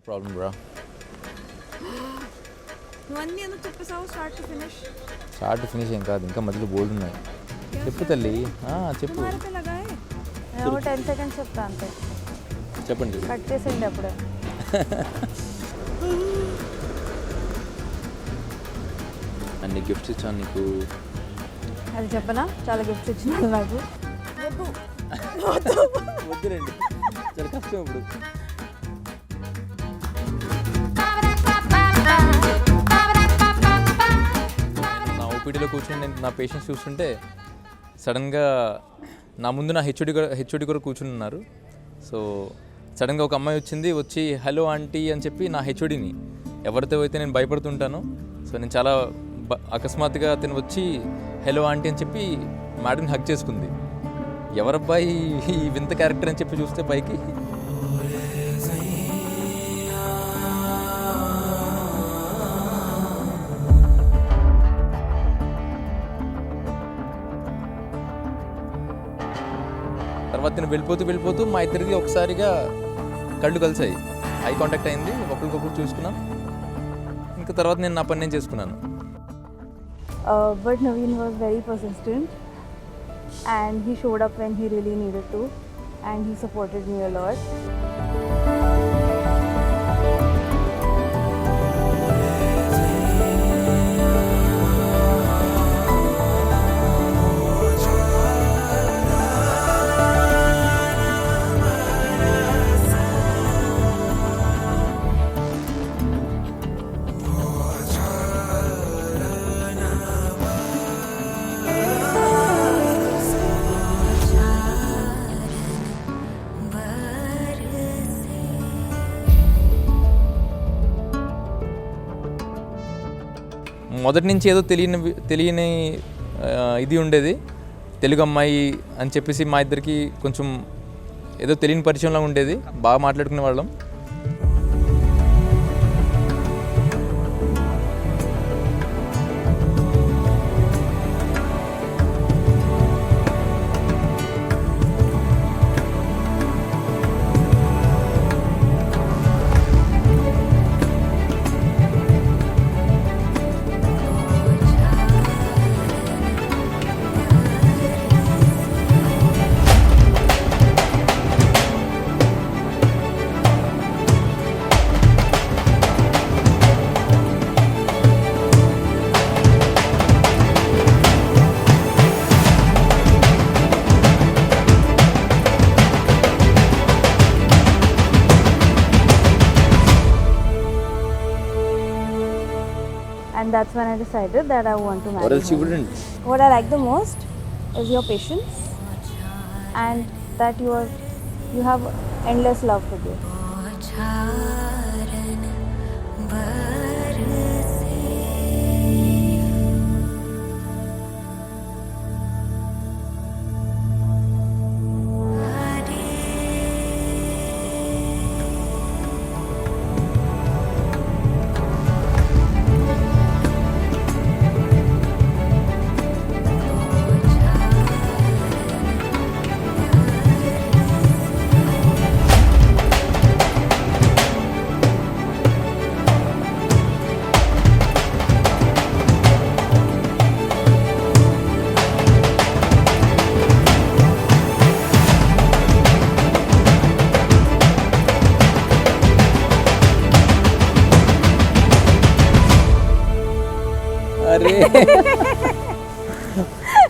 Problem bro. నువ్వు అన్నీ ఎందుకు చెప్పేసావు స్టార్ట్ టు ఫినిష్ ఏం కాదు, ఇంకా మధ్యలో బోల్డ్ ఉన్నాయి. చెప్పు తల్లి, చెప్పు. 10 seconds చెప్తా అంతే. చెప్పండి. కట్ చేసేయండి అప్పుడే. అన్ని గిఫ్ట్స్ ఇచ్చాను నీకు. అది చెప్పనా, చాలా గిఫ్ట్స్ ఇచ్చినాను నాకు. వద్దురండి, చాలా కష్టం ఇప్పుడు. నా ఓపీడీలో కూర్చొని నేను నా పేషెంట్స్ చూస్తుంటే సడన్గా నా ముందు నా హెచ్ఓడి కూడా కూర్చుని ఉన్నారు. సో సడన్గా ఒక అమ్మాయి వచ్చి హలో ఆంటీ అని చెప్పి నా హెచ్ఓడిని, ఎవరితో అయితే నేను భయపడుతుంటానో, సో నేను చాలా అకస్మాత్తుగా అతను వచ్చి హలో ఆంటీ అని చెప్పి మేడంని హగ్ చేసుకుంది. ఎవరబ్బాయి ఈ వింత క్యారెక్టర్ అని చెప్పి చూస్తే పైకి తర్వాత నేను వెళ్ళిపోతూ మా ఇద్దరిది ఒకసారిగా కళ్ళు కలిసాయి, ఐ కాంటాక్ట్ అయింది, ఒకరికొకరు చూసుకున్నాం. ఇంకా తర్వాత నేను నా పని నేను చేసుకున్నాను. But Naveen was very persistent and he showed up when he really needed to and he supported me a lot. మొదటి నుంచి ఏదో తెలియని ఇది ఉండేది, తెలుగు అమ్మాయి అని చెప్పేసి మా ఇద్దరికి కొంచెం ఏదో తెలియని పరిచయంలో ఉండేది, బాగా మాట్లాడుకునే వాళ్ళం. And that's when I decided that I want to marry Or else you wouldn't. What I like the most is your patience and that you have endless love for you.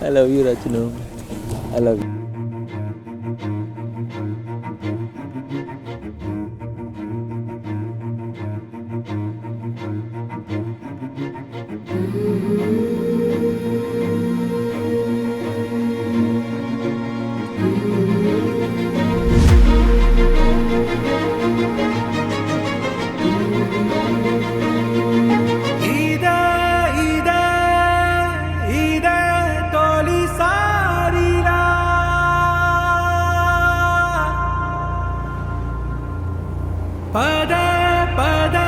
I love you, Rachnu. I love you. Pada